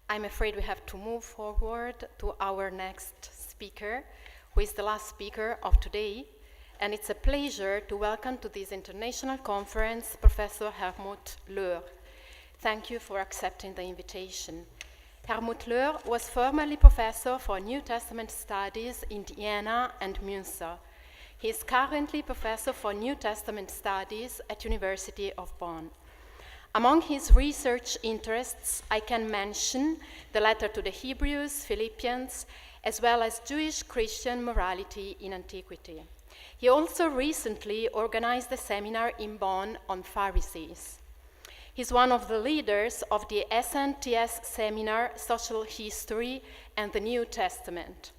I'm afraid we have to move forward to our next speaker, who is the last speaker of today. And it's a pleasure to welcome to this international conference Professor Hermut LÖHR. Thank you for accepting the invitation. Hermut LÖHR was formerly professor for New Testament studies in Vienna and Münster. He is currently professor for New Testament studies at University of Bonn. Among his research interests, I can mention the letter to the Hebrews, Philippians, as well as Jewish-Christian morality in antiquity. He also recently organized a seminar in Bonn on Pharisees. He's one of the leaders of the SNTS seminar, Social History and the New Testament.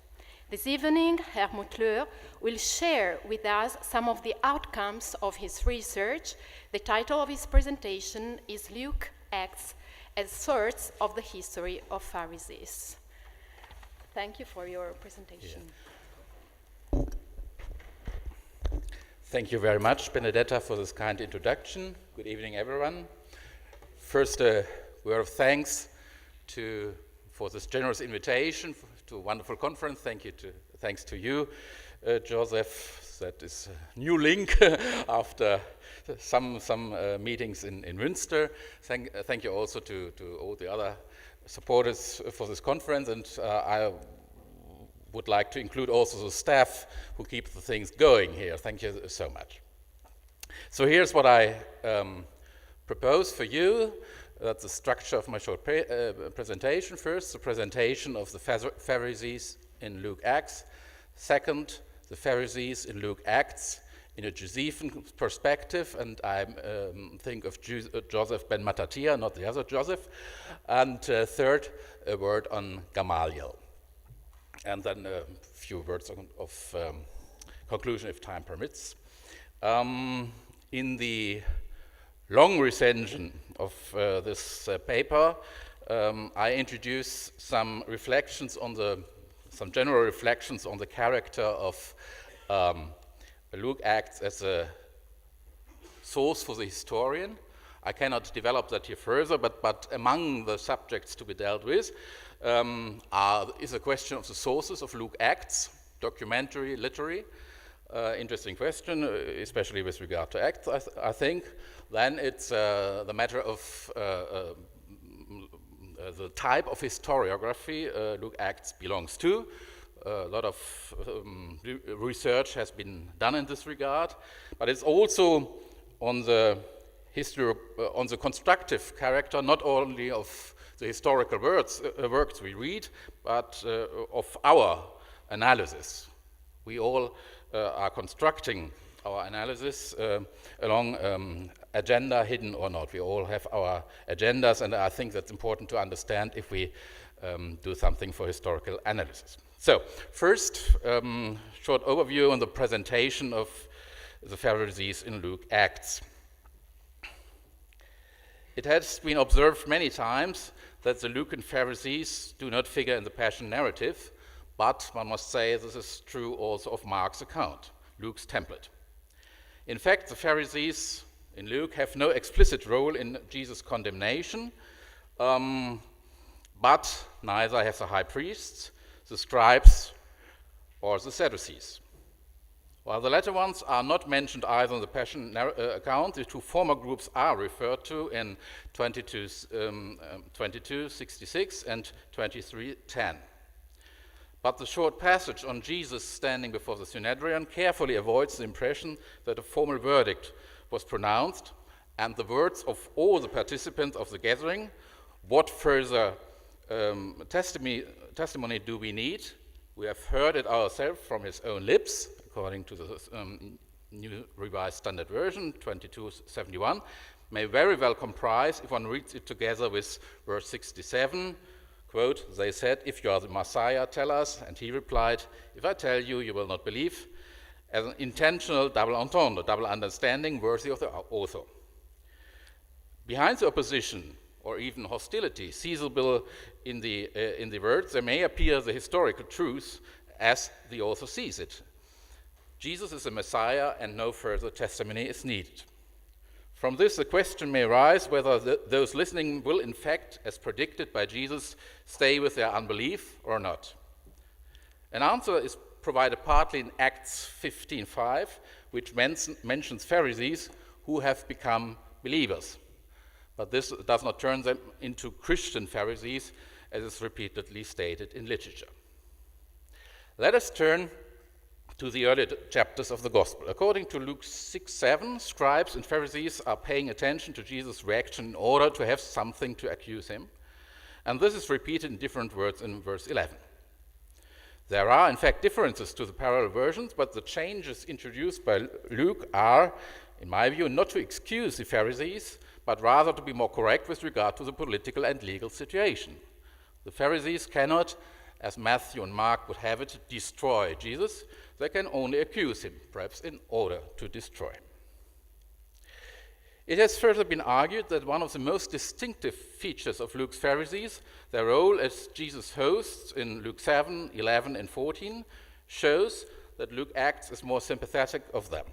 This evening, Hermut LÖHR will share with us some of the outcomes of his research. The title of his presentation is Luke Acts as Source of the History of Pharisees. Thank you for your presentation. Yeah. Thank you very much, Benedetta, for this kind introduction. Good evening, everyone. First, a word of thanks for this generous invitation to a wonderful conference. Thanks to you, Joseph. That is a new link after some meetings in Münster. Thank you also to all the other supporters for this conference, and I would like to include also the staff who keep the things going here. Thank you so much. So here's what I propose for you. That's the structure of my short presentation. First, the presentation of the Pharisees in Luke Acts. Second, the Pharisees in Luke Acts in a Josephian perspective, and I think of Joseph ben Mattatiah, not the other Joseph. And third, a word on Gamaliel. And then a few words of conclusion if time permits. In the long recension of this paper, I introduce some general reflections on the character of Luke Acts as a source for the historian. I cannot develop that here further, but among the subjects to be dealt with is a question of the sources of Luke Acts, documentary, literary. Interesting question, especially with regard to Acts, I think. Then it's the matter of the type of historiography Luke Acts belongs to. A lot of research has been done in this regard, but it's also on the on the constructive character, not only of the historical works we read, but of our analysis. We all are constructing our analysis along agenda, hidden or not. We all have our agendas, and I think that's important to understand if we do something for historical analysis. So, first, short overview on the presentation of the Pharisees in Luke Acts. It has been observed many times that the Lucan Pharisees do not figure in the Passion narrative, but one must say this is true also of Mark's account, Luke's template. In fact, the Pharisees in Luke have no explicit role in Jesus' condemnation, but neither have the high priests, the scribes, or the Sadducees. While the latter ones are not mentioned either in the Passion account, the two former groups are referred to in 22:66 and 23:10. But the short passage on Jesus standing before the Synhedrion carefully avoids the impression that a formal verdict was pronounced, and the words of all the participants of the gathering, what further testimony do we need? We have heard it ourselves from his own lips, according to the New Revised Standard Version, 2271, may very well comprise, if one reads it together with verse 67, quote, they said, if you are the Messiah, tell us. And he replied, if I tell you, you will not believe. As an intentional double entendre, double understanding worthy of the author. Behind the opposition, or even hostility, seizable in the words, there may appear the historical truth as the author sees it. Jesus is the Messiah, and no further testimony is needed. From this, the question may arise whether those listening will, in fact, as predicted by Jesus, stay with their unbelief or not. An answer is provided partly in Acts 15:5, which mentions Pharisees who have become believers. But this does not turn them into Christian Pharisees, as is repeatedly stated in literature. Let us turn to the early chapters of the Gospel. According to Luke 6:7, scribes and Pharisees are paying attention to Jesus' reaction in order to have something to accuse him. And this is repeated in different words in verse 11. There are, in fact, differences to the parallel versions, but the changes introduced by Luke are, in my view, not to excuse the Pharisees, but rather to be more correct with regard to the political and legal situation. The Pharisees cannot, as Matthew and Mark would have it, destroy Jesus. They can only accuse him, perhaps in order to destroy him. It has further been argued that one of the most distinctive features of Luke's Pharisees, their role as Jesus' hosts in Luke 7, 11, and 14, shows that Luke acts as more sympathetic of them.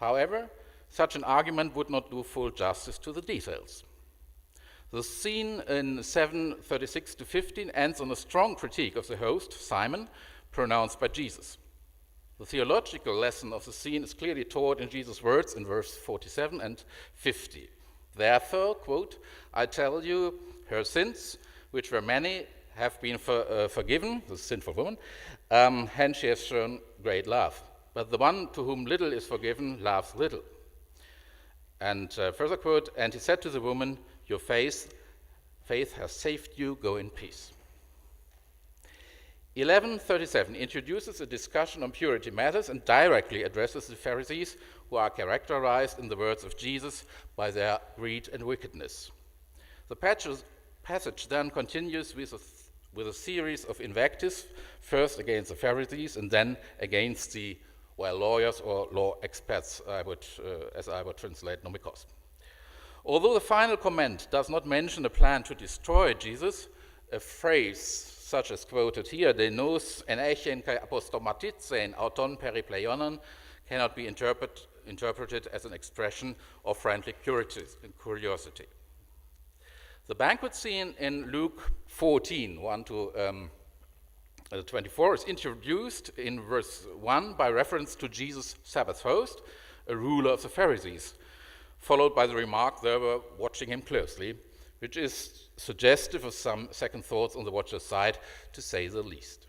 However, such an argument would not do full justice to the details. The scene in 7:36-15 ends on a strong critique of the host, Simon, pronounced by Jesus. The theological lesson of the scene is clearly taught in Jesus' words in verse 47 and 50. Therefore, quote, I tell you, her sins, which were many, have been forgiven, the sinful woman, and she has shown great love. But the one to whom little is forgiven loves little. And further quote, and he said to the woman, your faith has saved you, go in peace. 11:37 introduces a discussion on purity matters and directly addresses the Pharisees, who are characterized, in the words of Jesus, by their greed and wickedness. The passage then continues with a series of invectives, first against the Pharisees and then against the lawyers or law experts, as I would translate nomikos. Although the final comment does not mention a plan to destroy Jesus, a phrase such as quoted here, de nos en echen kai apostomatitzein auton peripleionon, cannot be interpreted as an expression of friendly curiosity. The banquet scene in Luke 14, 1-24, is introduced in verse 1 by reference to Jesus' Sabbath host, a ruler of the Pharisees, followed by the remark they were watching him closely, which is suggestive of some second thoughts on the watcher's side, to say the least.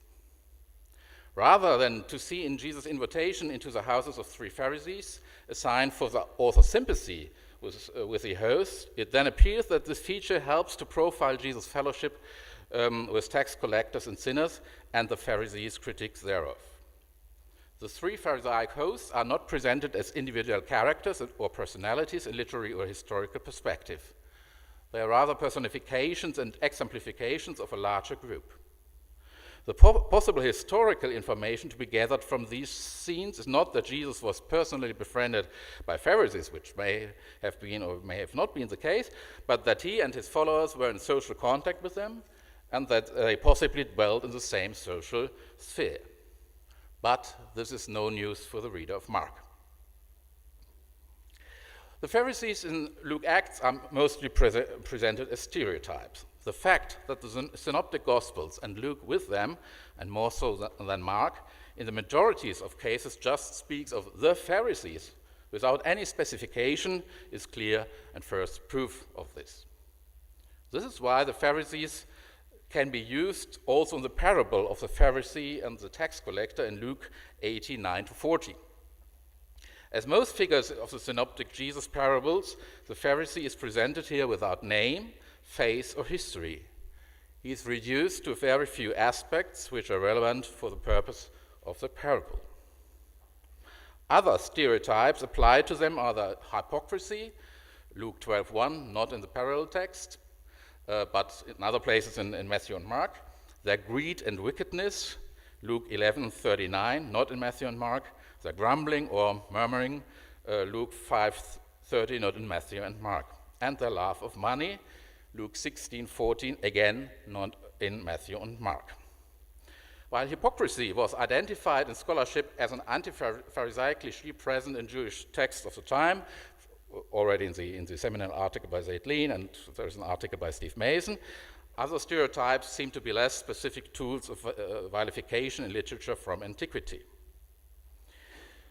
Rather than to see in Jesus' invitation into the houses of three Pharisees a sign for the author's sympathy with the host, it then appears that this feature helps to profile Jesus' fellowship with tax collectors and sinners and the Pharisees' critiques thereof. The three Pharisaic hosts are not presented as individual characters or personalities in literary or historical perspective. They are rather personifications and exemplifications of a larger group. The possible historical information to be gathered from these scenes is not that Jesus was personally befriended by Pharisees, which may have been or may have not been the case, but that he and his followers were in social contact with them and that they possibly dwelled in the same social sphere. But this is no news for the reader of Mark. The Pharisees in Luke Acts are mostly presented as stereotypes. The fact that the Synoptic Gospels, and Luke with them, and more so than Mark, in the majorities of cases just speaks of the Pharisees without any specification is clear and first proof of this. This is why the Pharisees can be used also in the parable of the Pharisee and the tax collector in Luke 18:9-40. As most figures of the synoptic Jesus parables, the Pharisee is presented here without name, face, or history. He is reduced to very few aspects which are relevant for the purpose of the parable. Other stereotypes applied to them are the hypocrisy, Luke 12:1, not in the parallel text, but in other places in Matthew and Mark, their greed and wickedness, Luke 11:39, not in Matthew and Mark, their grumbling or murmuring, Luke 5:30, not in Matthew and Mark, and their love of money, Luke 16:14, again not in Matthew and Mark. While hypocrisy was identified in scholarship as an anti-Pharisaic cliché present in Jewish texts of the time, already in the seminal article by Zaid Lean, and there's an article by Steve Mason. Other stereotypes seem to be less specific tools of vilification in literature from antiquity.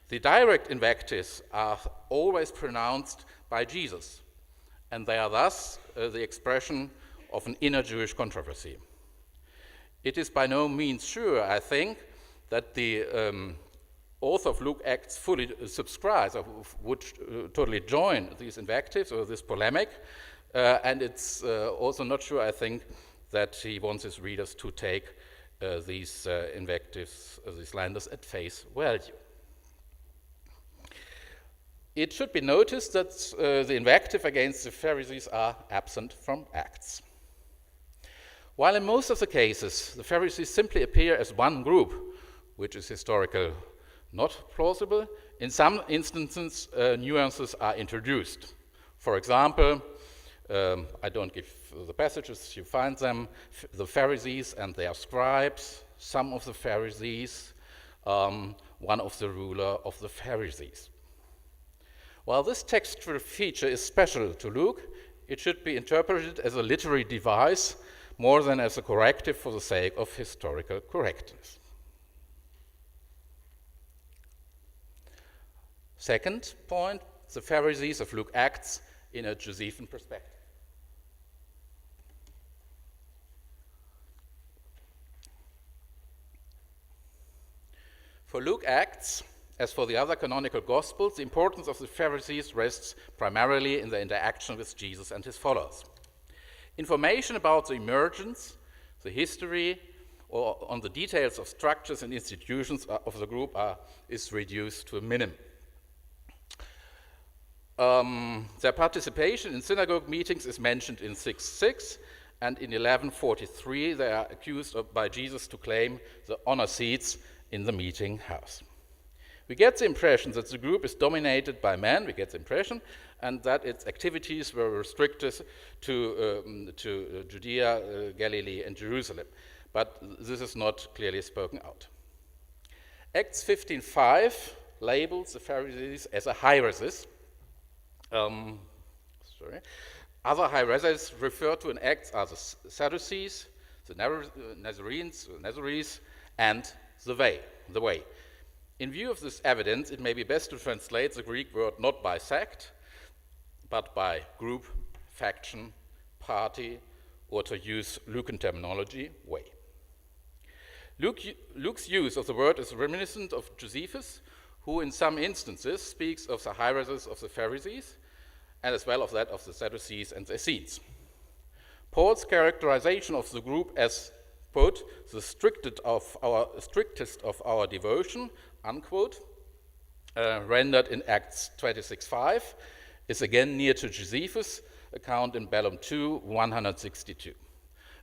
The direct invectives are always pronounced by Jesus, and they are thus the expression of an inner Jewish controversy. It is by no means sure, I think, that the author of Luke Acts fully subscribes or would totally join these invectives or this polemic, and it's also not sure, I think, that he wants his readers to take these invectives, these slanders, at face value. It should be noticed that the invective against the Pharisees are absent from Acts. While in most of the cases the Pharisees simply appear as one group, which is historically not plausible, in some instances nuances are introduced. For example, I don't give the passages, you find them, the Pharisees and their scribes, some of the Pharisees, one of the ruler of the Pharisees. While this textual feature is special to Luke, it should be interpreted as a literary device more than as a corrective for the sake of historical correctness. Second point, the Pharisees of Luke Acts in a Josephian perspective. For Luke Acts, as for the other canonical Gospels, the importance of the Pharisees rests primarily in their interaction with Jesus and his followers. Information about the emergence, the history, or on the details of structures and institutions of the group is reduced to a minimum. Their participation in synagogue meetings is mentioned in 6:6, and in 11:43 they are accused by Jesus to claim the honor seats in the meeting house. We get the impression that the group is dominated by men, and that its activities were restricted to Judea, Galilee, and Jerusalem. But this is not clearly spoken out. Acts 15:5 labels the Pharisees as a Pharisees. Other Pharisees referred to in Acts are the Sadducees, the Nazarenes, and the way. In view of this evidence, it may be best to translate the Greek word not by sect, but by group, faction, party, or to use Lucan terminology, way. Luke's use of the word is reminiscent of Josephus, who in some instances speaks of the Pharisees of the Pharisees, and as well of that of the Sadducees and the Essenes. Paul's characterization of the group as, quote, the strictest of our devotion, unquote, rendered in Acts 26:5, is again near to Josephus' account in Bellum 2, 162.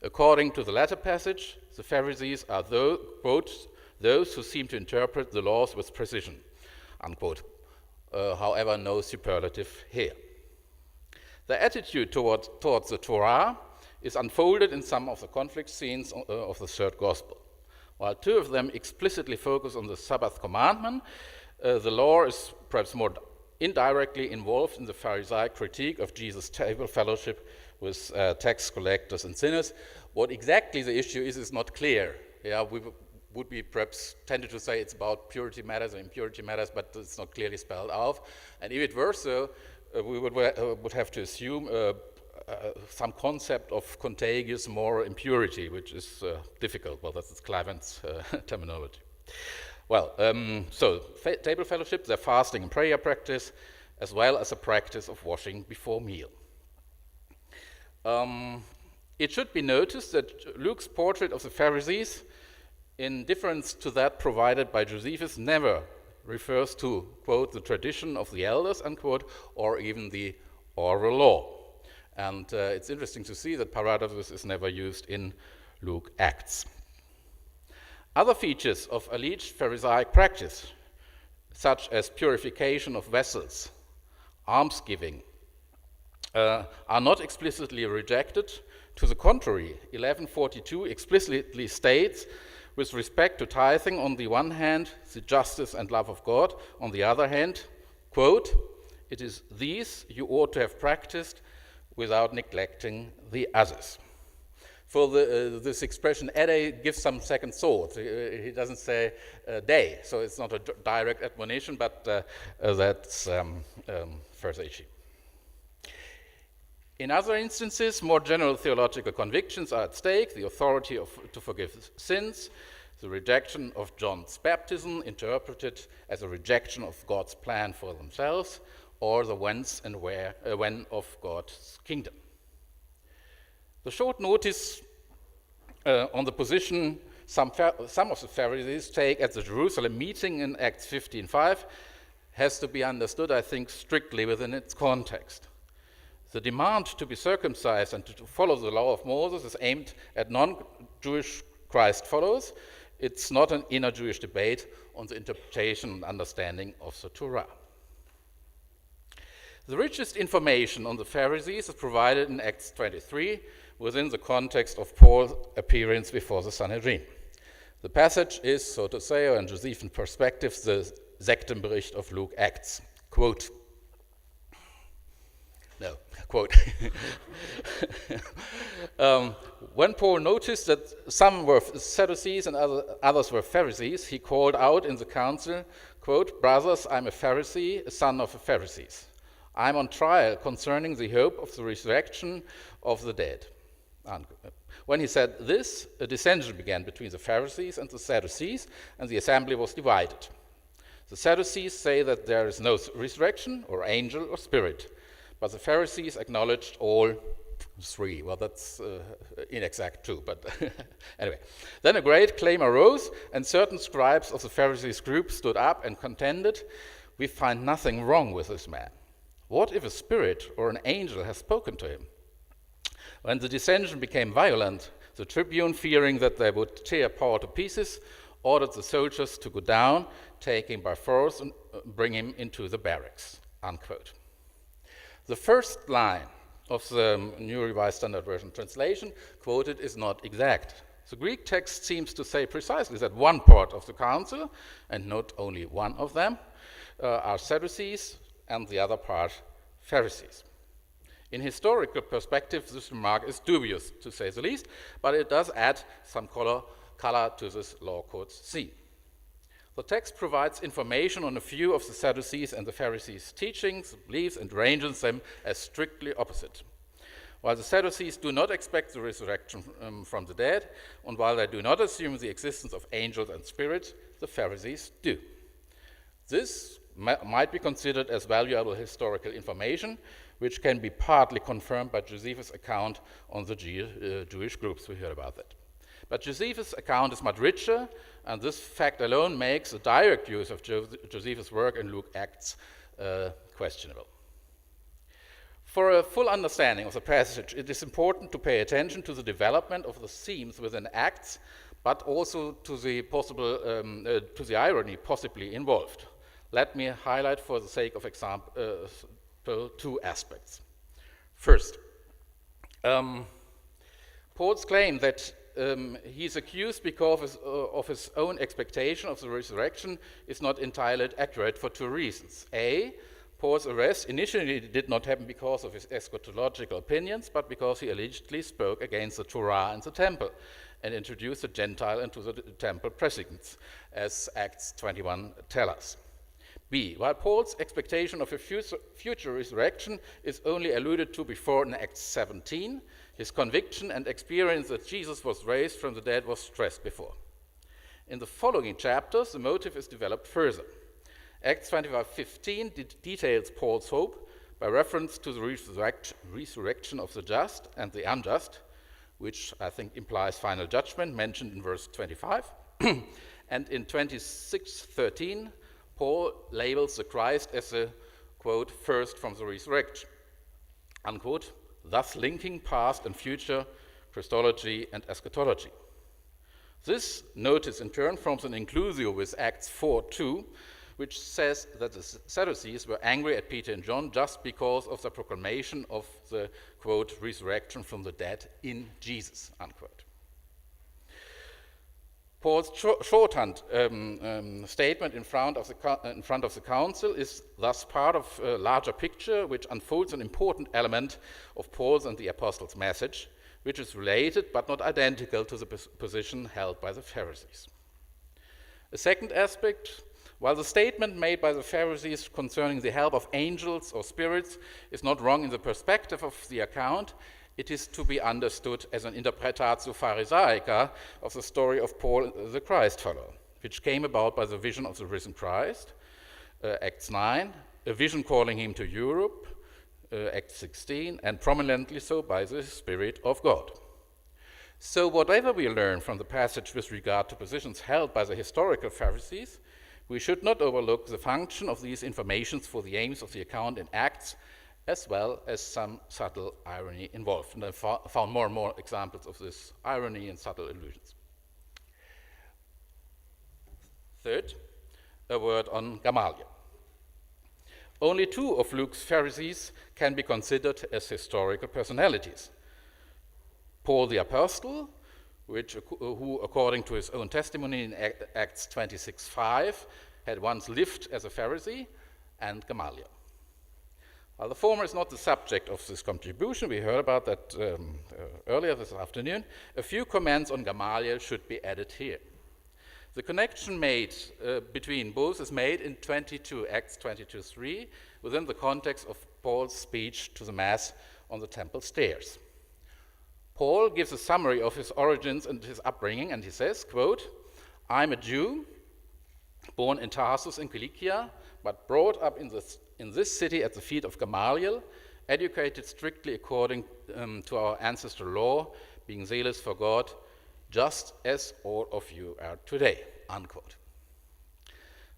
According to the latter passage, the Pharisees are those who seem to interpret the laws with precision, unquote. However, no superlative here. Their attitude towards the Torah is unfolded in some of the conflict scenes of the third gospel. While two of them explicitly focus on the Sabbath commandment, the law is perhaps more indirectly involved in the Pharisaic critique of Jesus' table fellowship with tax collectors and sinners. What exactly the issue is not clear. We would be perhaps tempted to say it's about purity matters or impurity matters, but it's not clearly spelled out. And if it were so, we would have to assume some concept of contagious moral impurity, which is difficult. Well, that's Cliven's terminology. Well, so table fellowship, their fasting and prayer practice, as well as a practice of washing before meal. It should be noticed that Luke's portrait of the Pharisees, in difference to that provided by Josephus, never refers to, quote, the tradition of the elders, unquote, or even the oral law. And it's interesting to see that paradoxus is never used in Luke Acts. Other features of alleged Pharisaic practice, such as purification of vessels, almsgiving, are not explicitly rejected. To the contrary, 1142 explicitly states, with respect to tithing, on the one hand, the justice and love of God, on the other hand, quote, It is these you ought to have practiced without neglecting the others. For this expression, ede gives some second thought. He doesn't say day, so it's not a direct admonition, but that's farisei. In other instances, more general theological convictions are at stake: the authority to forgive sins, the rejection of John's baptism, interpreted as a rejection of God's plan for themselves, or the whence and when of God's kingdom. The short notice on the position some of the Pharisees take at the Jerusalem meeting in Acts 15:5 has to be understood, I think, strictly within its context. The demand to be circumcised and to follow the law of Moses is aimed at non-Jewish Christ followers. It's not an inner Jewish debate on the interpretation and understanding of the Torah. The richest information on the Pharisees is provided in Acts 23 within the context of Paul's appearance before the Sanhedrin. The passage is, so to say, or in Josephian perspective, the Sektenbericht of Luke Acts. Quote. When Paul noticed that some were Sadducees and others were Pharisees, he called out in the council, quote, "Brothers, I'm a Pharisee, a son of the Pharisees. I'm on trial concerning the hope of the resurrection of the dead." When he said this, a dissension began between the Pharisees and the Sadducees, and the assembly was divided. The Sadducees say that there is no resurrection, or angel, or spirit, but the Pharisees acknowledged all three. Well, that's inexact too, but anyway. Then a great claim arose, and certain scribes of the Pharisees group stood up and contended, "We find nothing wrong with this man. What if a spirit or an angel has spoken to him?" When the dissension became violent, the tribune, fearing that they would tear Paul to pieces, ordered the soldiers to go down, take him by force, and bring him into the barracks. Unquote. The first line of the New Revised Standard Version translation quoted is not exact. The Greek text seems to say precisely that one part of the council, and not only one of them, are Sadducees, and the other part Pharisees. In historical perspective, this remark is dubious, to say the least, but it does add some color to this law code's theme. The text provides information on a few of the Sadducees and the Pharisees' teachings, beliefs, and ranges them as strictly opposite. While the Sadducees do not expect the resurrection from the dead, and while they do not assume the existence of angels and spirits, the Pharisees do. This might be considered as valuable historical information, which can be partly confirmed by Josephus' account on the Jewish groups. We heard about that. But Josephus' account is much richer, and this fact alone makes a direct use of Josephus' work in Luke Acts questionable. For a full understanding of the passage, it is important to pay attention to the development of the themes within Acts, but also to the irony possibly involved. Let me highlight, for the sake of example, two aspects. First, Paul's claim that he's accused because of his own expectation of the resurrection is not entirely accurate for two reasons. A, Paul's arrest initially did not happen because of his eschatological opinions, but because he allegedly spoke against the Torah and the temple and introduced the Gentile into the temple precincts, as Acts 21 tells us. B, while Paul's expectation of a future resurrection is only alluded to before in Acts 17, his conviction and experience that Jesus was raised from the dead was stressed before. In the following chapters, the motive is developed further. Acts 25:15 details Paul's hope by reference to the resurrection of the just and the unjust, which I think implies final judgment, mentioned in verse 25. And in 26:13, Paul labels the Christ as a, quote, first from the resurrection, unquote, thus linking past and future, Christology and eschatology. This notice in turn forms an inclusio with Acts 4:2, which says that the Sadducees were angry at Peter and John just because of the proclamation of the, quote, resurrection from the dead in Jesus, unquote. Paul's shorthand statement in front of the council is thus part of a larger picture which unfolds an important element of Paul's and the apostles' message, which is related but not identical to the position held by the Pharisees. A second aspect, while the statement made by the Pharisees concerning the help of angels or spirits is not wrong in the perspective of the account, it is to be understood as an interpretatio pharisaica of the story of Paul the Christ follower, which came about by the vision of the risen Christ, Acts 9, a vision calling him to Europe, Acts 16, and prominently so by the Spirit of God. So whatever we learn from the passage with regard to positions held by the historical Pharisees, we should not overlook the function of these informations for the aims of the account in Acts, as well as some subtle irony involved. And I found more and more examples of this irony and subtle allusions. Third, a word on Gamaliel. Only two of Luke's Pharisees can be considered as historical personalities. Paul the Apostle, who according to his own testimony in Acts 26:5, had once lived as a Pharisee, and Gamaliel. While the former is not the subject of this contribution, we heard about that earlier this afternoon, a few comments on Gamaliel should be added here. The connection made between both is made in Acts 22:3, within the context of Paul's speech to the Mass on the temple stairs. Paul gives a summary of his origins and his upbringing, and he says, quote, "I'm a Jew, born in Tarsus in Cilicia, but brought up in this city at the feet of Gamaliel, educated strictly according to our ancestral law, being zealous for God, just as all of you are today," unquote.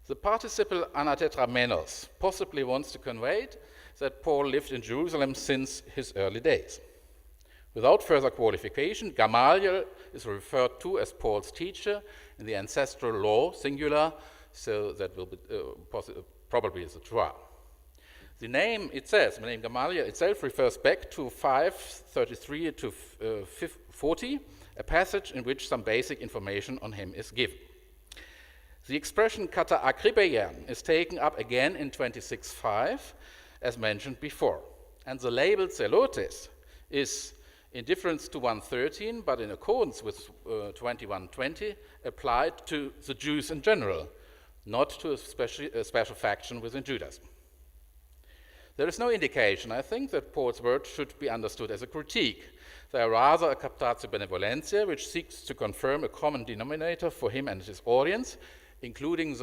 The participle anatetramenos possibly wants to convey that Paul lived in Jerusalem since his early days. Without further qualification, Gamaliel is referred to as Paul's teacher in the ancestral law, singular, so that will be probably is a trois. The name Gamaliel itself refers back to 5:33 to 40, a passage in which some basic information on him is given. The expression kata akribeian is taken up again in 26:5, as mentioned before, and the label zelotes is, in difference to 1:13, but in accordance with 21:20, applied to the Jews in general, not to a special faction within Judaism. There is no indication, I think, that Paul's words should be understood as a critique. They are rather a captatio benevolentia, which seeks to confirm a common denominator for him and his audience, including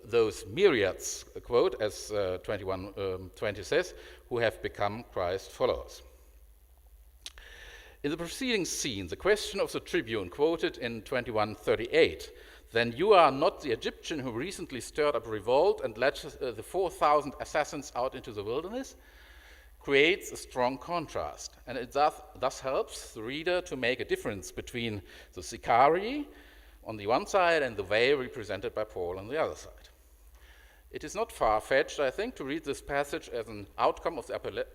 those myriads, quote, as 21:20 says, who have become Christ followers. In the preceding scene, the question of the tribune quoted in 21:38, "Then you are not the Egyptian who recently stirred up revolt and led the 4,000 assassins out into the wilderness," creates a strong contrast, and it thus helps the reader to make a difference between the sicarii on the one side and the way represented by Paul on the other side. It is not far-fetched, I think, to read this passage as an outcome of the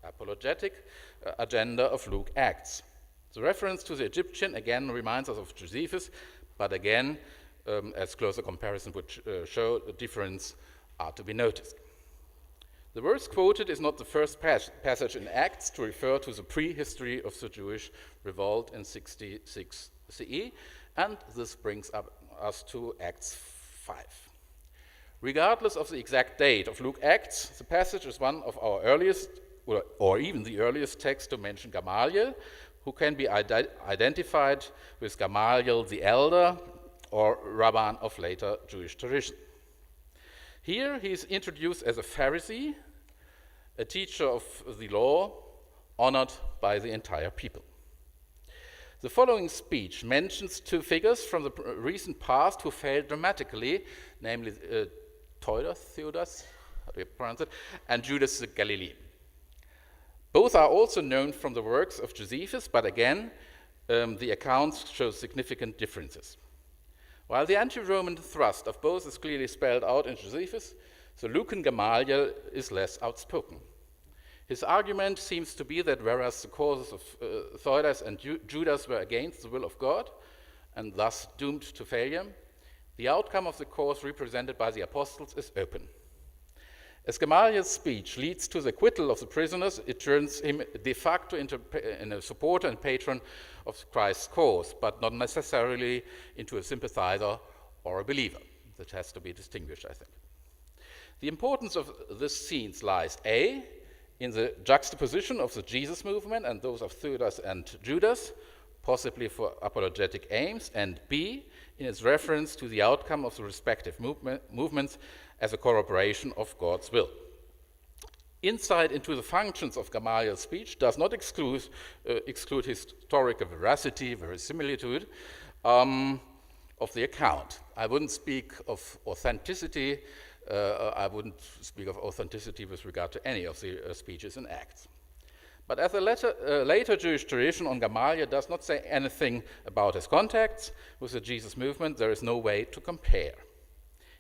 apologetic agenda of Luke Acts. The reference to the Egyptian again reminds us of Josephus, but again, as closer comparison would show, a difference are to be noticed. The verse quoted is not the first passage in Acts to refer to the prehistory of the Jewish revolt in 66 CE, and this brings us to Acts 5. Regardless of the exact date of Luke Acts, the passage is one of our earliest, or even the earliest text to mention Gamaliel, who can be identified with Gamaliel the Elder, or Rabban of later Jewish tradition. Here he is introduced as a Pharisee, a teacher of the law, honored by the entire people. The following speech mentions two figures from the recent past who failed dramatically, namely Theudas, how do you pronounce it, and Judas the Galilean. Both are also known from the works of Josephus, but again, the accounts show significant differences. While the anti-Roman thrust of both is clearly spelled out in Josephus, the Lucan Gamaliel is less outspoken. His argument seems to be that whereas the causes of Theudas and Judas were against the will of God, and thus doomed to failure, the outcome of the course represented by the apostles is open. As Gamaliel's speech leads to the acquittal of the prisoners, it turns him de facto into a supporter and patron of Christ's cause, but not necessarily into a sympathizer or a believer. That has to be distinguished, I think. The importance of this scene lies A, in the juxtaposition of the Jesus movement and those of Theudas and Judas, possibly for apologetic aims, and B, in its reference to the outcome of the respective movements as a corroboration of God's will. Insight into the functions of Gamaliel's speech does not exclude historical veracity, verisimilitude of the account. I wouldn't speak of authenticity. I wouldn't speak of authenticity with regard to any of the speeches and acts. But as a later Jewish tradition on Gamaliel does not say anything about his contacts with the Jesus movement, there is no way to compare.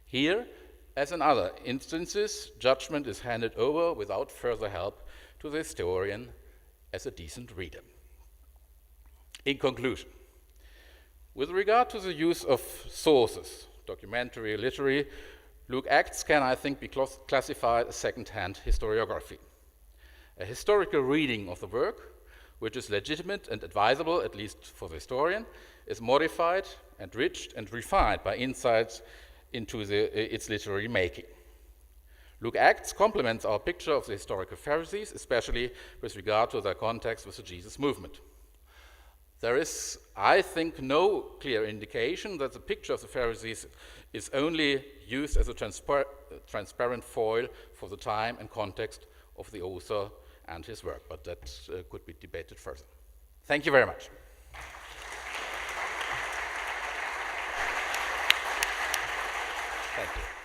Here, as in other instances, judgment is handed over without further help to the historian as a decent reader. In conclusion, with regard to the use of sources, documentary, literary, Luke Acts can, I think, be classified as second-hand historiography. A historical reading of the work, which is legitimate and advisable, at least for the historian, is modified, enriched, and refined by insights into its literary making. Luke Acts complements our picture of the historical Pharisees, especially with regard to their context with the Jesus movement. There is, I think, no clear indication that the picture of the Pharisees is only used as a transparent foil for the time and context of the author and his work, but that could be debated further. Thank you very much. Thank you.